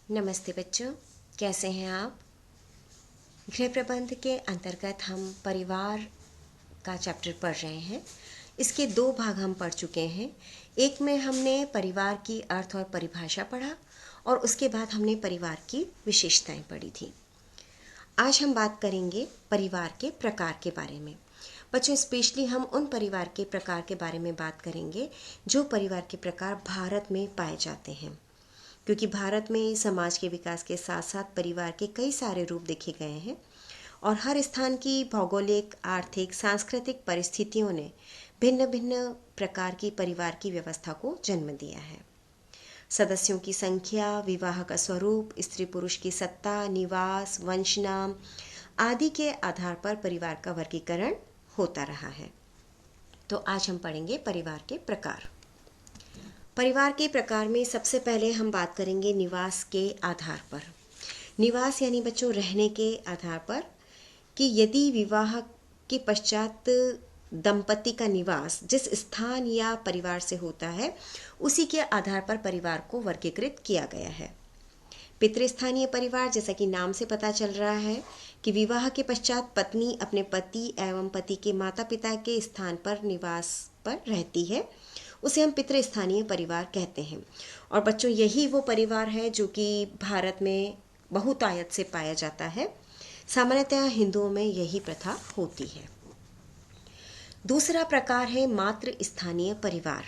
नमस्ते बच्चों, कैसे हैं आप। गृह प्रबंध के अंतर्गत हम परिवार का चैप्टर पढ़ रहे हैं। इसके 2 भाग हम पढ़ चुके हैं। एक में हमने परिवार की अर्थ और परिभाषा पढ़ा और उसके बाद हमने परिवार की विशेषताएं पढ़ी थी। आज हम बात करेंगे परिवार के प्रकार के बारे में। बच्चों, स्पेशली हम उन परिवार के प्रकार के बारे में बात करेंगे जो परिवार के प्रकार भारत में पाए जाते हैं, क्योंकि भारत में समाज के विकास के साथ साथ परिवार के कई सारे रूप देखे गए हैं और हर स्थान की भौगोलिक, आर्थिक, सांस्कृतिक परिस्थितियों ने भिन्न भिन्न प्रकार की परिवार की व्यवस्था को जन्म दिया है। सदस्यों की संख्या, विवाह का स्वरूप, स्त्री पुरुष की सत्ता, निवास, वंश नाम आदि के आधार पर परिवार का वर्गीकरण होता रहा है। तो आज हम पढ़ेंगे परिवार के प्रकार। परिवार के प्रकार में सबसे पहले हम बात करेंगे निवास के आधार पर। निवास यानी बच्चों रहने के आधार पर, कि यदि विवाह के पश्चात दंपति का निवास जिस स्थान या परिवार से होता है उसी के आधार पर परिवार को वर्गीकृत किया गया है। पितृस्थानीय परिवार, जैसा कि नाम से पता चल रहा है कि विवाह के पश्चात पत्नी अपने पति एवं पति के माता पिता के स्थान पर निवास पर रहती है, उसे हम पितृस्थानीय परिवार कहते हैं। और बच्चों, यही वो परिवार है जो कि भारत में बहुतायत से पाया जाता है। सामान्यतः हिंदुओं में यही प्रथा होती है। दूसरा प्रकार है मातृ स्थानीय परिवार,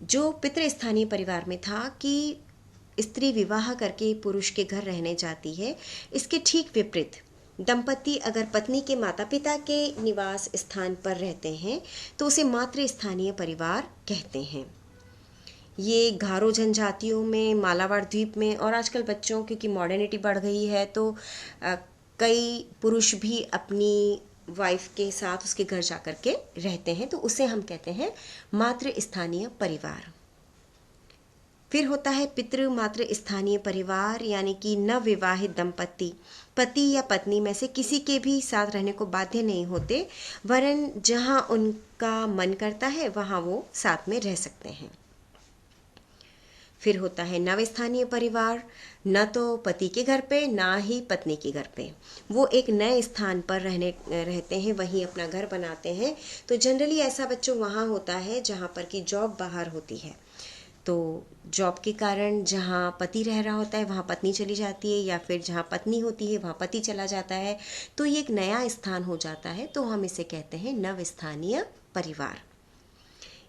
जो पितृस्थानीय परिवार में था कि स्त्री विवाह करके पुरुष के घर रहने जाती है। इसके ठीक विपरीत दंपति अगर पत्नी के माता पिता के निवास स्थान पर रहते हैं तो उसे मातृ स्थानीय परिवार कहते हैं। ये गारो जनजातियों में, मालाबार द्वीप में और आजकल बच्चों, क्योंकि मॉडर्निटी बढ़ गई है तो कई पुरुष भी अपनी वाइफ के साथ उसके घर जा कर के रहते हैं, तो उसे हम कहते हैं मातृ स्थानीय परिवार। फिर होता है पितृ मातृ स्थानीय परिवार, यानी कि नवविवाहित दंपति पति या पत्नी में से किसी के भी साथ रहने को बाध्य नहीं होते, वरन जहां उनका मन करता है वहां वो साथ में रह सकते हैं। फिर होता है नवस्थानीय परिवार, न तो पति के घर पे ना ही पत्नी के घर पे, वो एक नए स्थान पर रहते हैं, वहीं अपना घर बनाते हैं। तो जनरली ऐसा बच्चों वहाँ होता है जहाँ पर कि जॉब बाहर होती है, तो जॉब के कारण जहाँ पति रह रहा होता है वहाँ पत्नी चली जाती है, या फिर जहाँ पत्नी होती है वहाँ पति चला जाता है, तो ये एक नया स्थान हो जाता है, तो हम इसे कहते हैं नवस्थानीय परिवार।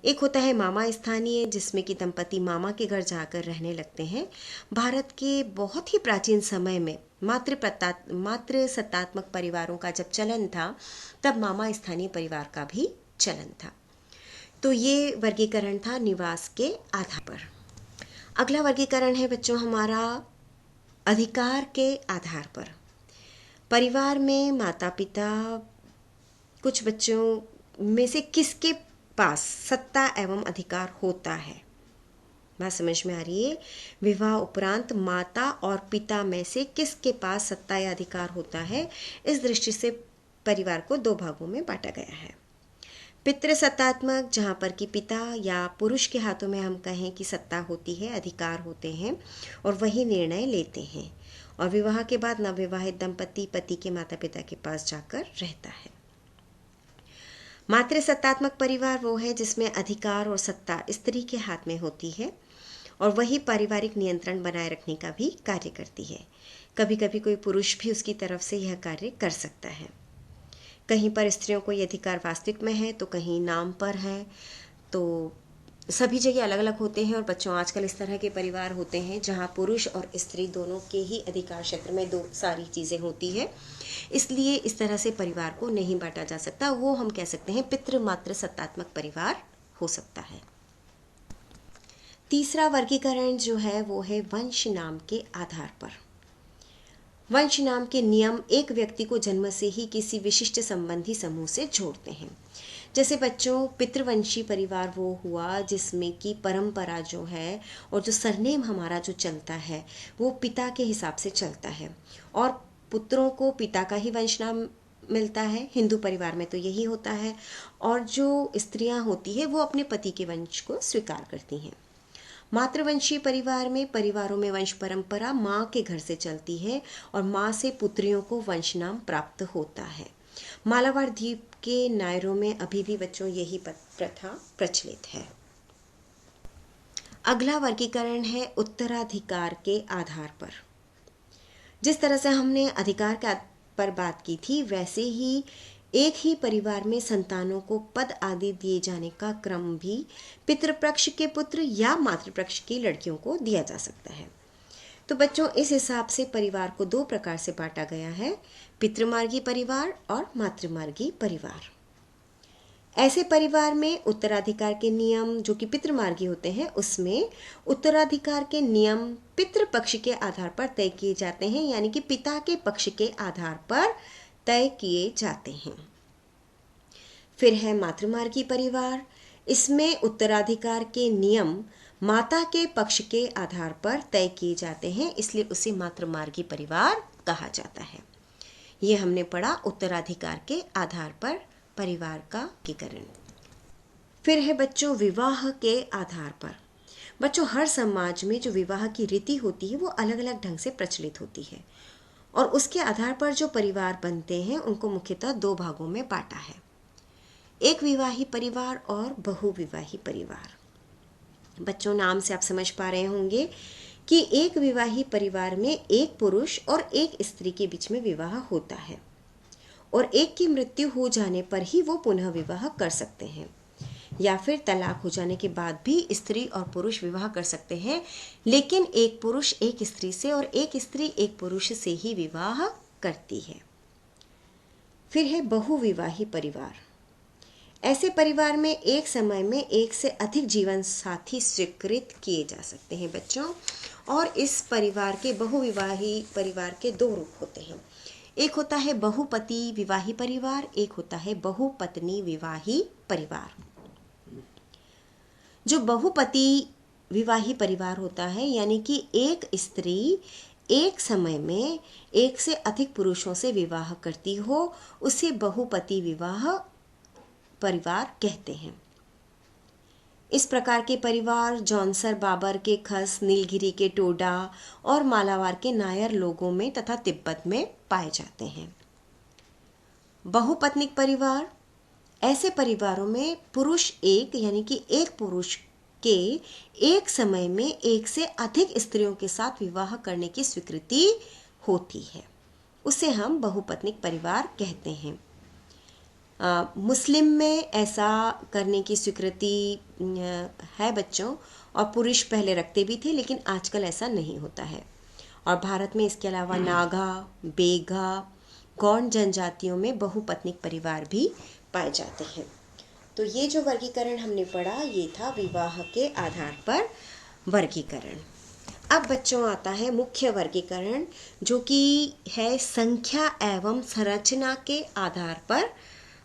एक होता है मामा स्थानीय, जिसमें कि दंपति मामा के घर जाकर रहने लगते हैं। भारत के बहुत ही प्राचीन समय में मातृ सत्तात्मक परिवारों का जब चलन था तब मामा स्थानीय परिवार का भी चलन था। तो ये वर्गीकरण था निवास के आधार पर। अगला वर्गीकरण है बच्चों हमारा अधिकार के आधार पर। परिवार में माता पिता, कुछ बच्चों में से किसके पास सत्ता एवं अधिकार होता है। बात समझ में आ रही है। विवाह उपरांत माता और पिता में से किसके पास सत्ता या अधिकार होता है, इस दृष्टि से परिवार को 2 भागों में बांटा गया है। पितृसत्तात्मक, जहाँ पर कि पिता या पुरुष के हाथों में हम कहें कि सत्ता होती है, अधिकार होते हैं और वही निर्णय लेते हैं, और विवाह के बाद नवविवाहित दंपति पति के माता पिता के पास जाकर रहता है। मातृसत्तात्मक परिवार वो है जिसमें अधिकार और सत्ता स्त्री के हाथ में होती है और वही पारिवारिक नियंत्रण बनाए रखने का भी कार्य करती है। कभी कभी कोई पुरुष भी उसकी तरफ से यह कार्य कर सकता है। कहीं पर स्त्रियों को ये अधिकार वास्तविक में है तो कहीं नाम पर है, तो सभी जगह अलग अलग होते हैं। और बच्चों, आजकल इस तरह के परिवार होते हैं जहां पुरुष और स्त्री दोनों के ही अधिकार क्षेत्र में 2 सारी चीज़ें होती है, इसलिए इस तरह से परिवार को नहीं बांटा जा सकता। वो हम कह सकते हैं पितृ मातृ सत्तात्मक परिवार हो सकता है। तीसरा वर्गीकरण जो है वो है वंश नाम के आधार पर। वंश नाम के नियम एक व्यक्ति को जन्म से ही किसी विशिष्ट संबंधी समूह से जोड़ते हैं। जैसे बच्चों, पितृवंशी परिवार वो हुआ जिसमें कि परंपरा जो है और जो सरनेम हमारा जो चलता है वो पिता के हिसाब से चलता है, और पुत्रों को पिता का ही वंश नाम मिलता है। हिंदू परिवार में तो यही होता है। और जो स्त्रियां होती है वो अपने पति के वंश को स्वीकार करती हैं। मातृवंशीय परिवार में परिवारों में वंश परंपरा माँ के घर से चलती है और माँ से पुत्रियों को वंश नाम प्राप्त होता है। मालाबार द्वीप के नायरों में अभी भी बच्चों यही प्रथा प्रचलित है। अगला वर्गीकरण है उत्तराधिकार के आधार पर। जिस तरह से हमने अधिकार पर बात की थी, वैसे ही एक ही परिवार में संतानों को पद आदि दिए जाने का क्रम भी पितृपक्ष के पुत्र या मातृपक्ष की लड़कियों को दिया जा सकता है। तो बच्चों, इस हिसाब से परिवार को दो प्रकार से बांटा गया है, पितृमार्गी परिवार और मातृमार्गी परिवार। ऐसे परिवार में उत्तराधिकार के नियम जो कि पितृमार्गी होते हैं, उसमें उत्तराधिकार के नियम पितृपक्ष के आधार पर तय किए जाते हैं, यानी कि पिता के पक्ष के आधार पर तय किए जाते हैं। फिर है मातृमार्गी परिवार। इसमें उत्तराधिकार के नियम माता के पक्ष के आधार पर तय किए जाते हैं, इसलिए उसे मातृमार्गी परिवार कहा जाता है। ये हमने पढ़ा उत्तराधिकार के आधार पर परिवार का वर्गीकरण। फिर है बच्चों विवाह के आधार पर। बच्चों, हर समाज में जो विवाह की रीति होती है वो अलग अलग ढंग से प्रचलित होती है और उसके आधार पर जो परिवार बनते हैं उनको मुख्यतः दो भागों में बांटा है, एक विवाही परिवार और बहुविवाही परिवार। बच्चों, नाम से आप समझ पा रहे होंगे कि एक विवाही परिवार में एक पुरुष और एक स्त्री के बीच में विवाह होता है और एक की मृत्यु हो जाने पर ही वो पुनः विवाह कर सकते हैं, या फिर तलाक हो जाने के बाद भी स्त्री और पुरुष विवाह कर सकते हैं, लेकिन एक पुरुष एक स्त्री से और एक स्त्री एक पुरुष से ही विवाह करती है। फिर है बहुविवाही परिवार। ऐसे परिवार में एक समय में एक से अधिक जीवन साथी स्वीकृत किए जा सकते हैं बच्चों, और इस परिवार के बहुविवाही परिवार के दो रूप होते हैं। एक होता है बहुपति विवाही परिवार, एक होता है बहुपत्नी विवाही परिवार। जो बहुपति विवाही परिवार होता है, यानी कि एक स्त्री एक समय में एक से अधिक पुरुषों से विवाह करती हो, उसे बहुपति विवाह परिवार कहते हैं। इस प्रकार के परिवार जौनसर बाबर के खस, नीलगिरी के टोडा और मालाबार के नायर लोगों में तथा तिब्बत में पाए जाते हैं। बहुपत्निक परिवार, ऐसे परिवारों में पुरुष एक यानी कि एक पुरुष के एक समय में एक से अधिक स्त्रियों के साथ विवाह करने की स्वीकृति होती है, उसे हम बहुपत्निक परिवार कहते हैं। मुस्लिम में ऐसा करने की स्वीकृति है बच्चों, और पुरुष पहले रखते भी थे, लेकिन आजकल ऐसा नहीं होता है। और भारत में इसके अलावा नागा, बेगा, गौंड जनजातियों में बहुपत्निक परिवार भी पाए जाते हैं। तो ये जो वर्गीकरण हमने पढ़ा, ये था विवाह के आधार पर वर्गीकरण। अब बच्चों आता है मुख्य वर्गीकरण, जो कि है संख्या एवं संरचना के आधार पर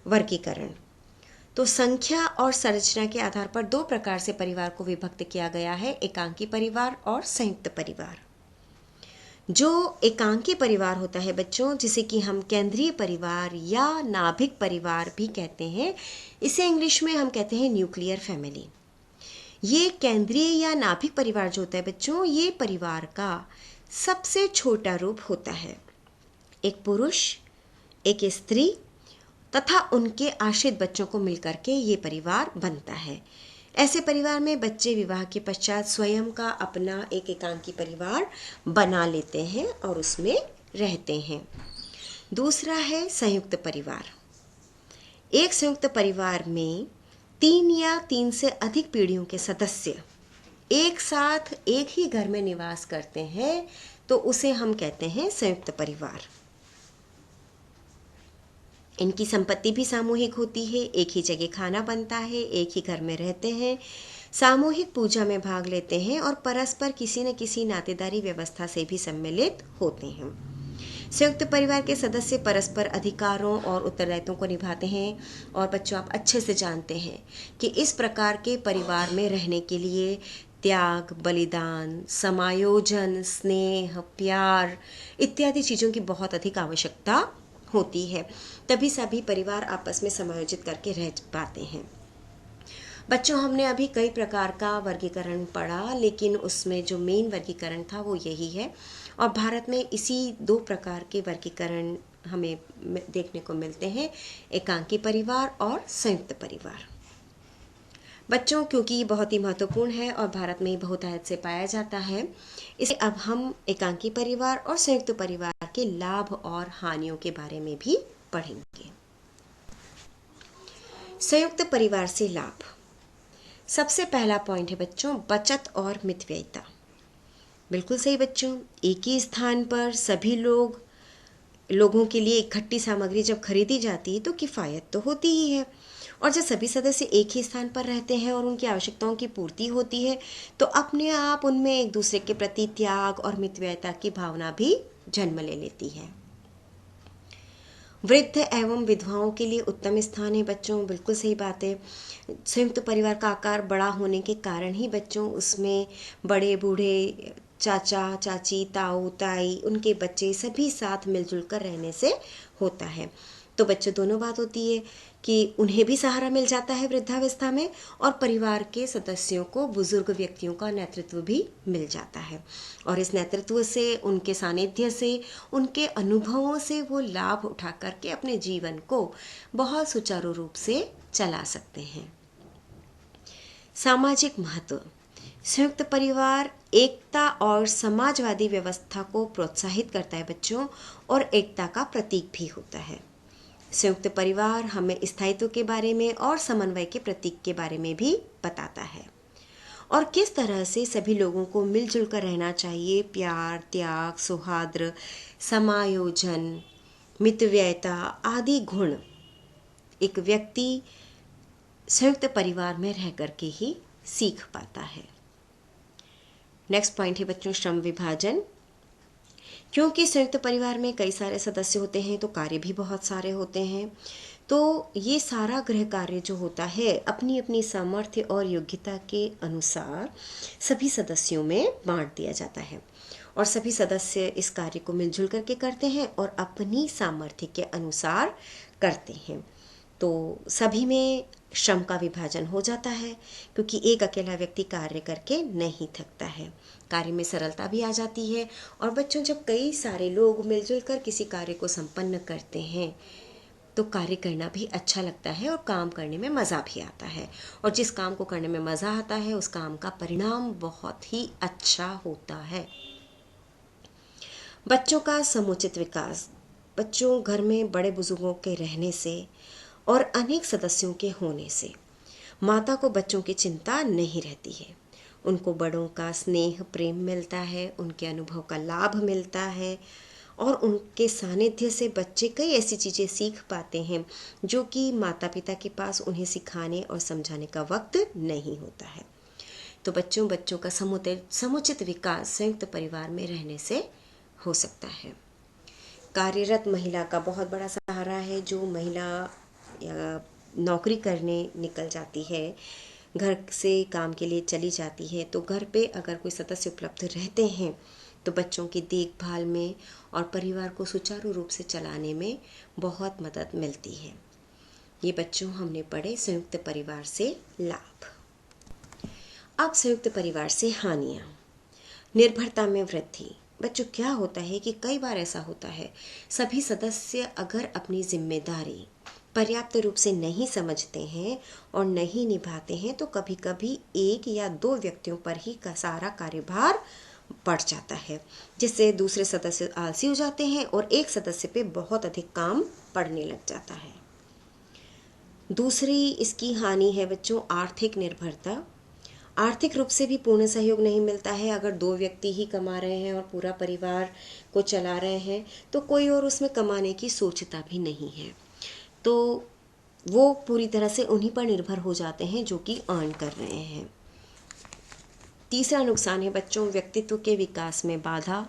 वर्गीकरण। तो संख्या और संरचना के आधार पर दो प्रकार से परिवार को विभक्त किया गया है, एकांकी परिवार और संयुक्त परिवार। जो एकांकी परिवार होता है बच्चों, जिसे कि हम केंद्रीय परिवार या नाभिक परिवार भी कहते हैं, इसे इंग्लिश में हम कहते हैं न्यूक्लियर फैमिली। ये केंद्रीय या नाभिक परिवार जो होता है बच्चों, ये परिवार का सबसे छोटा रूप होता है। एक पुरुष, एक स्त्री तथा उनके आश्रित बच्चों को मिलकर के ये परिवार बनता है। ऐसे परिवार में बच्चे विवाह के पश्चात स्वयं का अपना एक एकांकी परिवार बना लेते हैं और उसमें रहते हैं। दूसरा है संयुक्त परिवार। एक संयुक्त परिवार में 3 या 3 से अधिक पीढ़ियों के सदस्य एक साथ एक ही घर में निवास करते हैं, तो उसे हम कहते हैं संयुक्त परिवार। इनकी संपत्ति भी सामूहिक होती है, एक ही जगह खाना बनता है, एक ही घर में रहते हैं, सामूहिक पूजा में भाग लेते हैं और परस्पर किसी न किसी नातेदारी व्यवस्था से भी सम्मिलित होते हैं। संयुक्त परिवार के सदस्य परस्पर अधिकारों और उत्तरदायित्वों को निभाते हैं। और बच्चों, आप अच्छे से जानते हैं कि इस प्रकार के परिवार में रहने के लिए त्याग, बलिदान, समायोजन, स्नेह, प्यार इत्यादि चीज़ों की बहुत अधिक आवश्यकता होती है, तभी सभी परिवार आपस में समायोजित करके रह पाते हैं। बच्चों, हमने अभी कई प्रकार का वर्गीकरण पढ़ा, लेकिन उसमें जो मेन वर्गीकरण था वो यही है। और भारत में इसी 2 प्रकार के वर्गीकरण हमें देखने को मिलते हैं, एकांकी परिवार और संयुक्त परिवार। बच्चों, क्योंकि ये बहुत ही महत्वपूर्ण है और भारत में ही बहुतायत से पाया जाता है, इसे अब हम एकांकी परिवार और संयुक्त परिवार के लाभ और हानियों के बारे में भी पढ़ेंगे। संयुक्त परिवार से लाभ। सबसे पहला पॉइंट है बच्चों, बचत और मितव्ययिता। बिल्कुल सही बच्चों, एक ही स्थान पर सभी लोगों के लिए इकट्ठी सामग्री जब खरीदी जाती है तो किफ़ायत तो होती ही है। और जब सभी सदस्य एक ही स्थान पर रहते हैं और उनकी आवश्यकताओं की पूर्ति होती है तो अपने आप उनमें एक दूसरे के प्रति त्याग और मितव्ययिता की भावना भी जन्म ले लेती है। वृद्ध एवं विधवाओं के लिए उत्तम स्थान है बच्चों, बिल्कुल सही बात है। संयुक्त परिवार का आकार बड़ा होने के कारण ही बच्चों उसमें बड़े बूढ़े, चाचा चाची, ताऊ ताई, उनके बच्चे सभी साथ मिलजुल कर रहने से होता है। तो बच्चों, दोनों बात होती है कि उन्हें भी सहारा मिल जाता है वृद्धावस्था में, और परिवार के सदस्यों को, बुजुर्ग व्यक्तियों का नेतृत्व भी मिल जाता है। और इस नेतृत्व से, उनके सानिध्य से, उनके अनुभवों से वो लाभ उठा करके अपने जीवन को बहुत सुचारू रूप से चला सकते हैं। सामाजिक महत्व। संयुक्त परिवार एकता और समाजवादी व्यवस्था को प्रोत्साहित करता है बच्चों, और एकता का प्रतीक भी होता है। संयुक्त परिवार हमें स्थायित्व के बारे में और समन्वय के प्रतीक के बारे में भी बताता है, और किस तरह से सभी लोगों को मिलजुल कर रहना चाहिए। प्यार, त्याग, सौहार्द, समायोजन, मितव्ययिता आदि गुण एक व्यक्ति संयुक्त परिवार में रह करके ही सीख पाता है। नेक्स्ट पॉइंट है बच्चों, श्रम विभाजन। क्योंकि संयुक्त परिवार में कई सारे सदस्य होते हैं तो कार्य भी बहुत सारे होते हैं, तो ये सारा गृह कार्य जो होता है अपनी अपनी सामर्थ्य और योग्यता के अनुसार सभी सदस्यों में बांट दिया जाता है, और सभी सदस्य इस कार्य को मिलजुल करके करते हैं और अपनी सामर्थ्य के अनुसार करते हैं। तो सभी में श्रम का विभाजन हो जाता है, क्योंकि एक अकेला व्यक्ति कार्य करके नहीं थकता है, कार्य में सरलता भी आ जाती है। और बच्चों, जब कई सारे लोग मिलजुल कर किसी कार्य को संपन्न करते हैं तो कार्य करना भी अच्छा लगता है और काम करने में मज़ा भी आता है, और जिस काम को करने में मज़ा आता है उस काम का परिणाम बहुत ही अच्छा होता है। बच्चों का समुचित विकास। बच्चों, घर में बड़े बुजुर्गों के रहने से और अनेक सदस्यों के होने से माता को बच्चों की चिंता नहीं रहती है। उनको बड़ों का स्नेह प्रेम मिलता है, उनके अनुभव का लाभ मिलता है, और उनके सानिध्य से बच्चे कई ऐसी चीज़ें सीख पाते हैं जो कि माता पिता के पास उन्हें सिखाने और समझाने का वक्त नहीं होता है। तो बच्चों का समुचित विकास संयुक्त परिवार में रहने से हो सकता है। कार्यरत महिला का बहुत बड़ा सहारा है। जो महिला नौकरी करने निकल जाती है, घर से काम के लिए चली जाती है, तो घर पे अगर कोई सदस्य उपलब्ध रहते हैं तो बच्चों की देखभाल में और परिवार को सुचारू रूप से चलाने में बहुत मदद मिलती है। ये बच्चों हमने पढ़े संयुक्त परिवार से लाभ। अब संयुक्त परिवार से हानियाँ। निर्भरता में वृद्धि। बच्चों, क्या होता है कि कई बार ऐसा होता है, सभी सदस्य अगर अपनी जिम्मेदारी पर्याप्त रूप से नहीं समझते हैं और नहीं निभाते हैं तो कभी कभी एक या दो व्यक्तियों पर ही का सारा कार्यभार बढ़ जाता है, जिससे दूसरे सदस्य आलसी हो जाते हैं और एक सदस्य पे बहुत अधिक काम पड़ने लग जाता है। दूसरी इसकी हानि है बच्चों, आर्थिक निर्भरता। आर्थिक रूप से भी पूर्ण सहयोग नहीं मिलता है। अगर दो व्यक्ति ही कमा रहे हैं और पूरा परिवार को चला रहे हैं तो कोई और उसमें कमाने की सोचता भी नहीं है, तो वो पूरी तरह से उन्हीं पर निर्भर हो जाते हैं जो कि अर्न कर रहे हैं। तीसरा नुकसान है बच्चों, व्यक्तित्व के विकास में बाधा।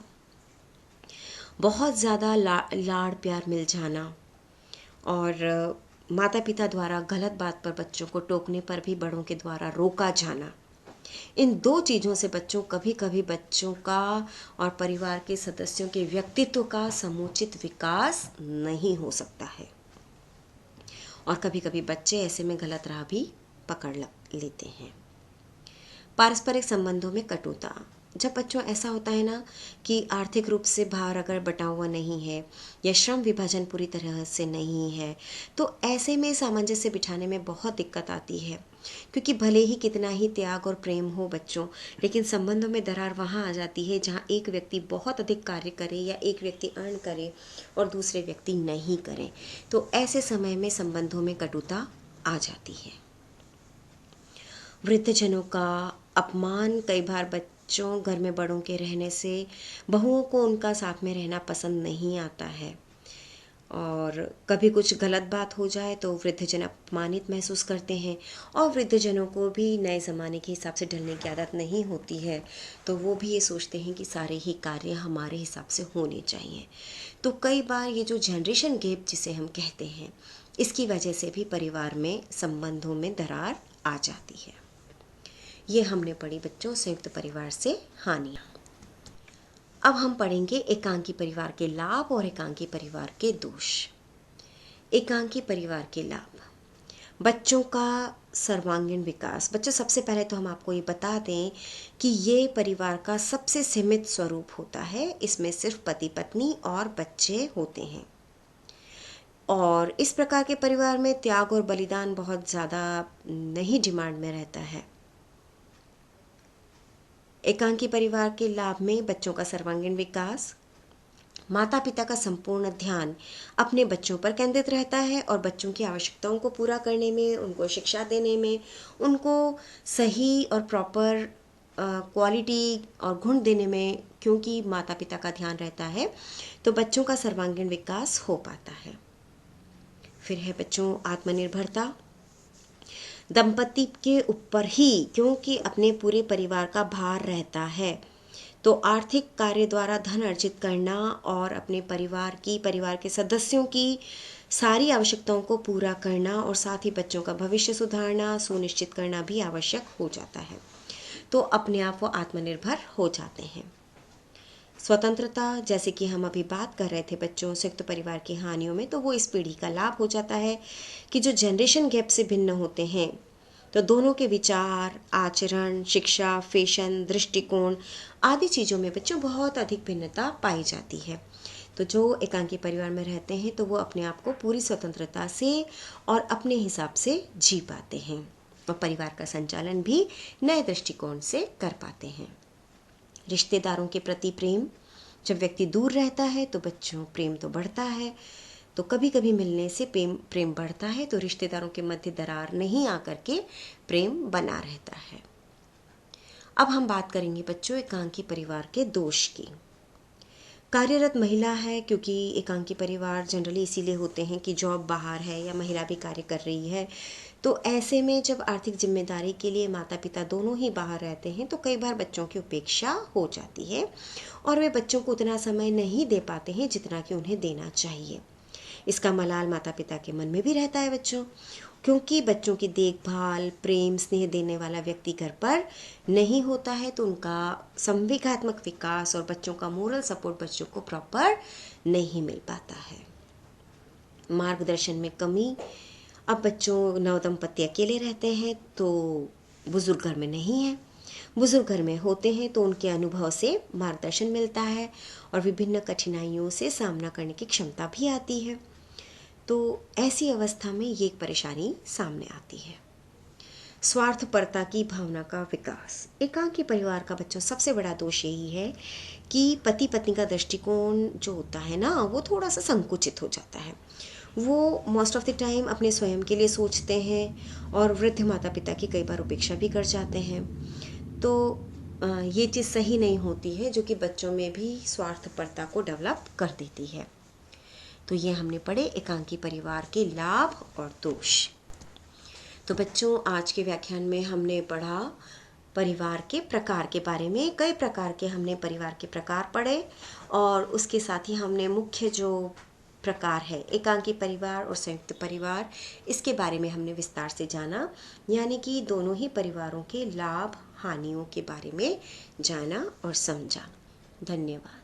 बहुत ज़्यादा लाड़ प्यार मिल जाना और माता पिता द्वारा गलत बात पर बच्चों को टोकने पर भी बड़ों के द्वारा रोका जाना, इन दो चीज़ों से बच्चों कभी कभी बच्चों का और परिवार के सदस्यों के व्यक्तित्व का समुचित विकास नहीं हो सकता है, और कभी कभी बच्चे ऐसे में गलत राह भी पकड़ लेते हैं। पारस्परिक संबंधों में कटुता, जब बच्चों ऐसा होता है ना कि आर्थिक रूप से भार अगर बटा हुआ नहीं है या श्रम विभाजन पूरी तरह से नहीं है, तो ऐसे में सामंजस्य बिठाने में बहुत दिक्कत आती है, क्योंकि भले ही कितना ही त्याग और प्रेम हो बच्चों, लेकिन संबंधों में दरार वहाँ आ जाती है जहाँ एक व्यक्ति बहुत अधिक कार्य करे या एक व्यक्ति अर्न करे और दूसरे व्यक्ति नहीं करे। तो ऐसे समय में संबंधों में कटुता आ जाती है। वृद्धजनों का अपमान, कई बार बच्चों घर में बड़ों के रहने से बहुओं को उनका साथ में रहना पसंद नहीं आता है, और कभी कुछ गलत बात हो जाए तो वृद्धजन अपमानित महसूस करते हैं, और वृद्धजनों को भी नए ज़माने के हिसाब से ढलने की आदत नहीं होती है, तो वो भी ये सोचते हैं कि सारे ही कार्य हमारे हिसाब से होने चाहिए। तो कई बार ये जो जनरेशन गैप जिसे हम कहते हैं, इसकी वजह से भी परिवार में संबंधों में दरार आ जाती है। ये हमने पढ़ी बच्चों संयुक्त परिवार से हानियाँ। अब हम पढ़ेंगे एकांकी परिवार के लाभ और एकांकी परिवार के दोष। एकांकी परिवार के लाभ, बच्चों का सर्वांगीण विकास। बच्चों, सबसे पहले तो हम आपको ये बता दें कि ये परिवार का सबसे सीमित स्वरूप होता है। इसमें सिर्फ पति पत्नी और बच्चे होते हैं, और इस प्रकार के परिवार में त्याग और बलिदान बहुत ज़्यादा नहीं डिमांड में रहता है। एकांकी परिवार के लाभ में बच्चों का सर्वांगीण विकास, माता पिता का संपूर्ण ध्यान अपने बच्चों पर केंद्रित रहता है और बच्चों की आवश्यकताओं को पूरा करने में, उनको शिक्षा देने में, उनको सही और प्रॉपर क्वालिटी और गुण देने में, क्योंकि माता पिता का ध्यान रहता है तो बच्चों का सर्वांगीण विकास हो पाता है। फिर है बच्चों आत्मनिर्भरता, दंपति के ऊपर ही क्योंकि अपने पूरे परिवार का भार रहता है, तो आर्थिक कार्य द्वारा धन अर्जित करना और अपने परिवार के सदस्यों की सारी आवश्यकताओं को पूरा करना और साथ ही बच्चों का भविष्य सुधारना सुनिश्चित करना भी आवश्यक हो जाता है। तो अपने आप वो आत्मनिर्भर हो जाते हैं। स्वतंत्रता, जैसे कि हम अभी बात कर रहे थे बच्चों संयुक्त परिवार की हानियों में, तो वो इस पीढ़ी का लाभ हो जाता है कि जो जनरेशन गैप से भिन्न होते हैं, तो दोनों के विचार, आचरण, शिक्षा, फैशन, दृष्टिकोण आदि चीज़ों में बच्चों बहुत अधिक भिन्नता पाई जाती है। तो जो एकांकी परिवार में रहते हैं तो वो अपने आप को पूरी स्वतंत्रता से और अपने हिसाब से जी पाते हैं और परिवार का संचालन भी नए दृष्टिकोण से कर पाते हैं। रिश्तेदारों के प्रति प्रेम, जब व्यक्ति दूर रहता है तो बच्चों प्रेम तो बढ़ता है, तो कभी कभी मिलने से प्रेम बढ़ता है, तो रिश्तेदारों के मध्य दरार नहीं आकर के प्रेम बना रहता है। अब हम बात करेंगे बच्चों एकांकी परिवार के दोष की। कार्यरत महिला है, क्योंकि एकांकी परिवार जनरली इसीलिए होते हैं कि जॉब बाहर है या महिला भी कार्य कर रही है, तो ऐसे में जब आर्थिक जिम्मेदारी के लिए माता पिता दोनों ही बाहर रहते हैं तो कई बार बच्चों की उपेक्षा हो जाती है और वे बच्चों को उतना समय नहीं दे पाते हैं जितना कि उन्हें देना चाहिए। इसका मलाल माता पिता के मन में भी रहता है बच्चों, क्योंकि बच्चों की देखभाल, प्रेम, स्नेह देने वाला व्यक्ति घर पर नहीं होता है, तो उनका संवेगात्मक विकास और बच्चों का मोरल सपोर्ट बच्चों को प्रॉपर नहीं मिल पाता है। मार्गदर्शन में कमी, अब बच्चों नवदंपति अकेले रहते हैं तो बुजुर्ग घर में नहीं है, बुजुर्ग घर में होते हैं तो उनके अनुभव से मार्गदर्शन मिलता है और विभिन्न कठिनाइयों से सामना करने की क्षमता भी आती है। तो ऐसी अवस्था में ये एक परेशानी सामने आती है। स्वार्थपरता की भावना का विकास, एकांकी परिवार का बच्चों सबसे बड़ा दोष यही है कि पति पत्नी का दृष्टिकोण जो होता है ना, वो थोड़ा सा संकुचित हो जाता है। वो मोस्ट ऑफ द टाइम अपने स्वयं के लिए सोचते हैं और वृद्ध माता पिता की कई बार उपेक्षा भी कर जाते हैं। तो ये चीज़ सही नहीं होती है, जो कि बच्चों में भी स्वार्थपरता को डेवलप कर देती है। तो ये हमने पढ़े एकांकी परिवार के लाभ और दोष। तो बच्चों आज के व्याख्यान में हमने पढ़ा परिवार के प्रकार के बारे में। कई प्रकार के हमने परिवार के प्रकार पढ़े और उसके साथ ही हमने मुख्य जो प्रकार है एकांकी परिवार और संयुक्त परिवार, इसके बारे में हमने विस्तार से जाना, यानी कि दोनों ही परिवारों के लाभ हानियों के बारे में जाना और समझा। धन्यवाद।